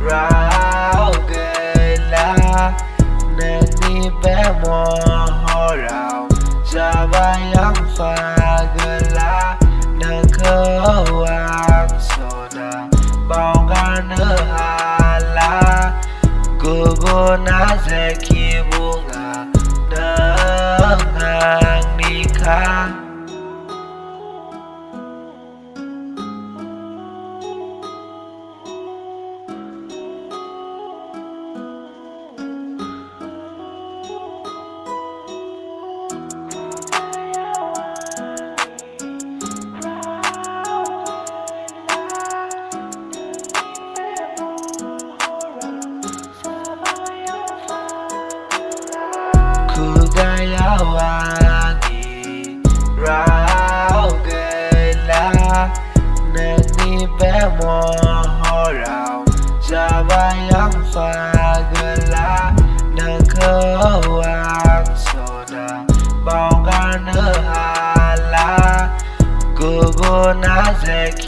ráo gầy lá nên đi bé mò ho rào ra vai ấm pha gầy lá nên khơ vang soda bao gan nữa hà lá gogo na zeki bunga dengan nikah. Gaya wangi rau gela neni bemo horau jabayang fagela nekewang soda baugan hala gugu nazeki